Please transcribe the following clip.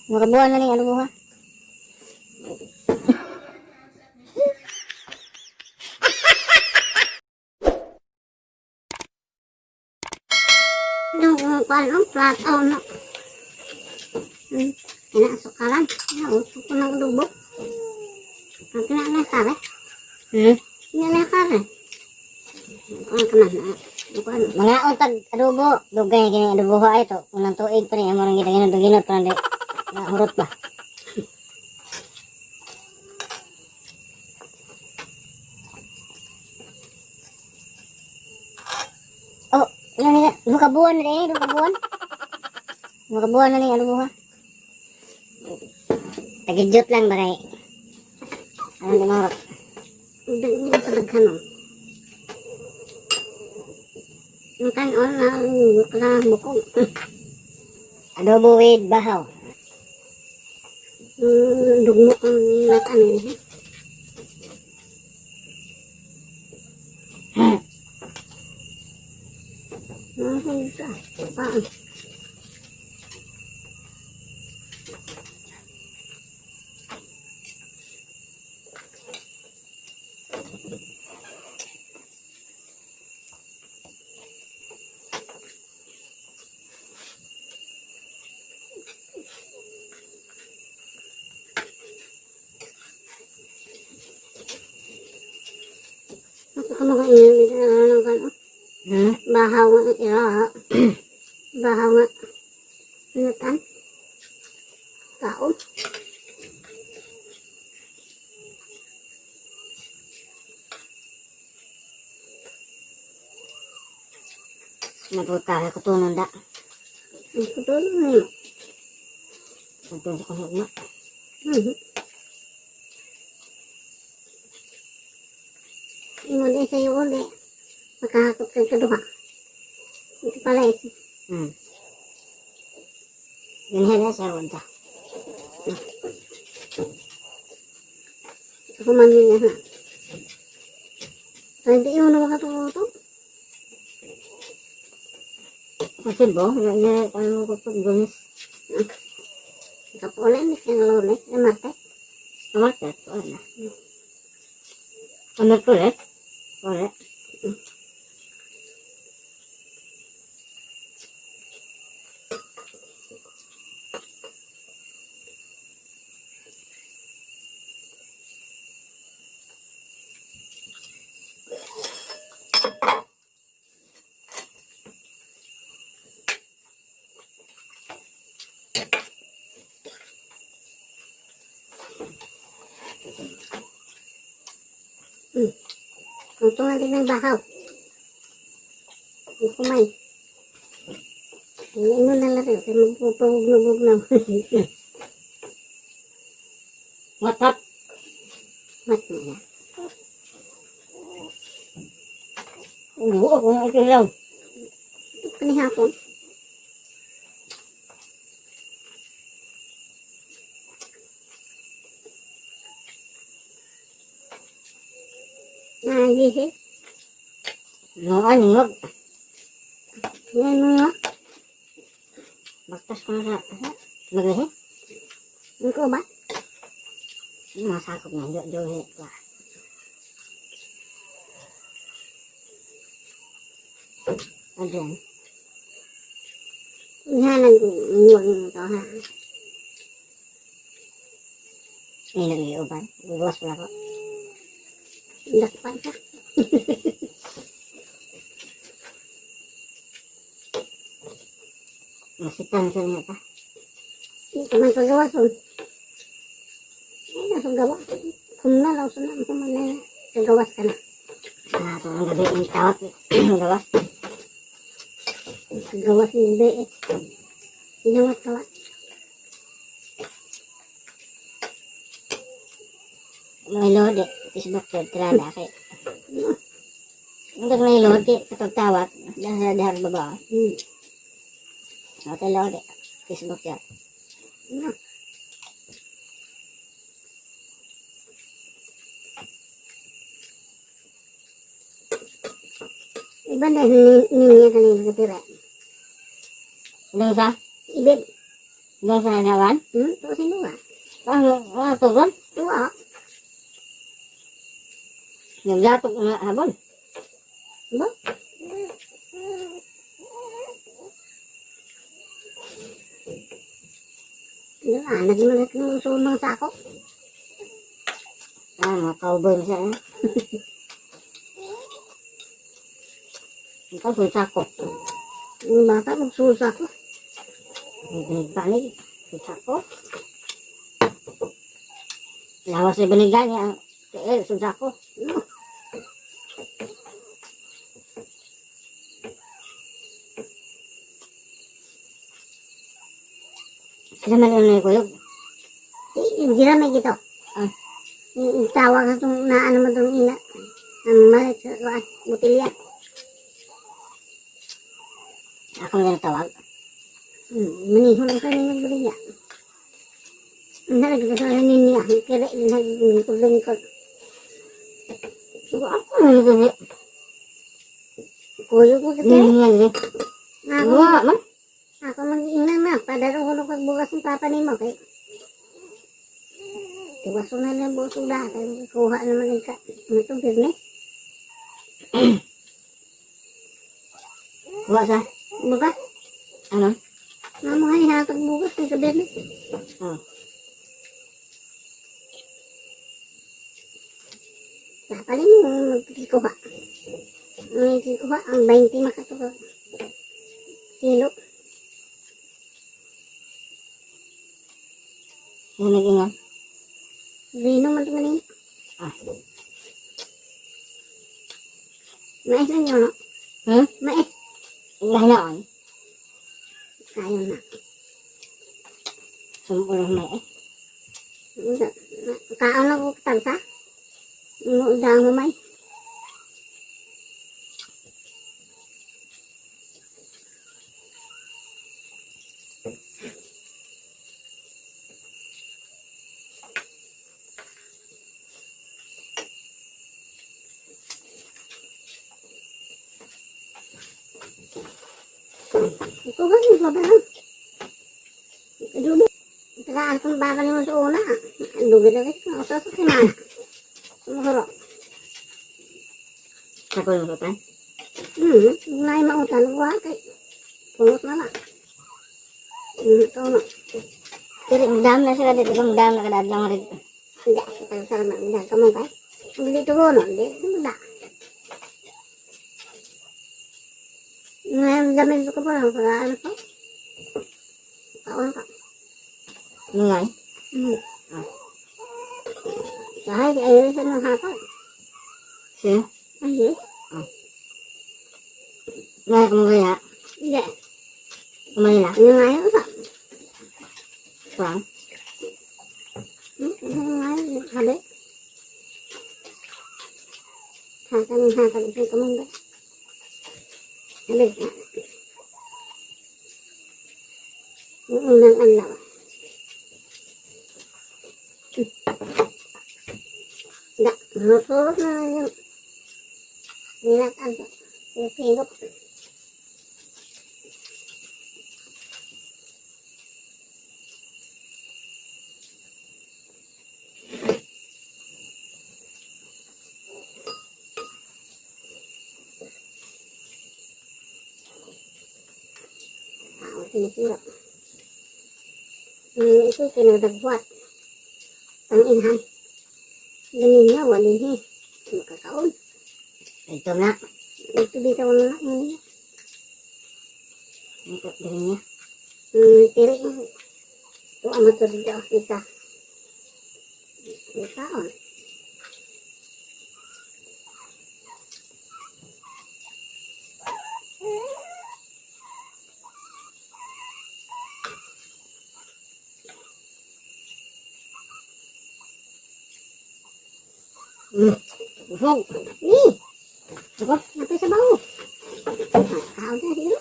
Makabuhan na ni ano mo ha? Nung kalong plato na. Kinasukaran. Nausok ko ng dubo. Ang kinanakare. Kinanakare. Ang kanan. Mga untag adobo, dugay kini adobo ha ito. Unang tuig pa ni amo nang ginod pa na hurot ba. Oh, yan duka buwan na ni, duka buwan. Duka buwan na ni adobo ha. Tagijot lang ba kay? Ano di marot? Hindi mo sa daghanon. Yung kanon na bukong. Adobo with bahaw. Dugmo ang natanin. Nahulga. Paan. Ako mga inamit ng kanon. Bahaw nga iraha. Bahaw nga. Natan. Kaon. Naputa ko tunon da. Ang kutulo na yun. Tunon ko na. Muli sa'yo uli. Makahakot kang kaduha. Ito pala ito. Ganyan na siya unta. Ako man yun na. So, hindi yun na makatuto. Kasi bo, yan ano ko pag gunis. Kapula na siyang lulit. Mate. Tomates, wala. Ano ko ulit? Ulit. Ito nga din ng bahaw. Ang kumay. Ano na lang rin. Kaya magpupahug na. Matap. Mat mo na. Ulo ako ng ikilaw. Ito panihapon. Nagihit. No, ano? Yan mo nga. Baktas ko na sa magahe. Ang ko ba? Masakop na, johe. Ayan. Ihanan ko. Iwan mo ito ha. May nag-iuban. Gugawas pala ko. Dakpan siya. Masitan siya niya ta. Hindi ka man pagawas. Ay, nasa gawa. Kung nalaw sa naman kung manay. Kagawas ka na. Ito ang gabi yung tawat. Gawas. Kagawas yung gabi eh. Sinawat ka ba? May load eh. Facebook sa tirada kay. Ang may load eh. Kapag tawat. Dahil baba. Ito load eh. Facebook yan. Iba dahil niya kanina katira. Ano sa? Ibig. Doon sa hanawan? Ito sinua. Tugon? Tuwa. Naglatok na habon. Ba? Nagmalat ng sumang sako. Mga cowboy siya. Ikaw susa ko. Yung bata magsusa ko. Panig. Susa ko. Lawas na binigan niya. Susa ko. Kasi man yun na kuyog. Yung giramay gito. Yung tawag sa itong naano mo itong ina. Ang malit sa butilya. Ako na tawag. Manihon ang kanina ng butilya. Ang nalagay sa niya. Kaya naglingkod-lingkod. Ako na ito. Kuyog mo kasi. Niyan. Ako mag-iinang na. Padaro ko nung pagbukas ng papa ni mo. Kaya tiwaso na lang busog lahat. Kuha naman yung ito birne. Bukas ha? Bukas. Ano? Mamuhay hatag bukas ng sa birne. Oh. Napalin mo magkikuha. Ang kikuha, ang 20 makatuwa. Kilo. Yan nag-ingan. Vino man ito manini. Mais lang yun, no? Mais. Ilahin na on. Kayo na. Sumulang may Kaon na ko katagsa. Udang humay. Ito kasi ba ba lang? Dubi. Tagaan kong babalik mo sa una. Dubi na kasi. Ako sa kinana. Sumuro. Sako yung rutan. Unay mautan. Huwag kay. Pungot na lang. Ito na. Pero dam na sila dito. Kung dam na kadad lang rin. Hindi. Pagkasal na. Hindi. Kamang kay. Hindi dito ko no. Hindi. Hindi. Ngayon gamit ko pa lang. Para ano ko. Kaon ka. Nungay. Dahil ayun sa mga hapon. Siya. Ayun. Nungay kumagaya. Hindi. Kumanila. Ngayon sa. Kurang. Ngayon. Sabi. Hakan ito kumanda. Sabi. Yung unang anlaw. Surut na yung nilatan ko. Yung pilok. Sinipilok. Ito kinadagwat. Ang inhan. Ganyan niya, walin niya. Makakaon. Ito na. Ito dito wala na niya. Ito din niya. Tiri niya. Ito ang motor dito. Kita. Kaon. Busog. Nih. Ito. Napay sa baho. Kaon na sila.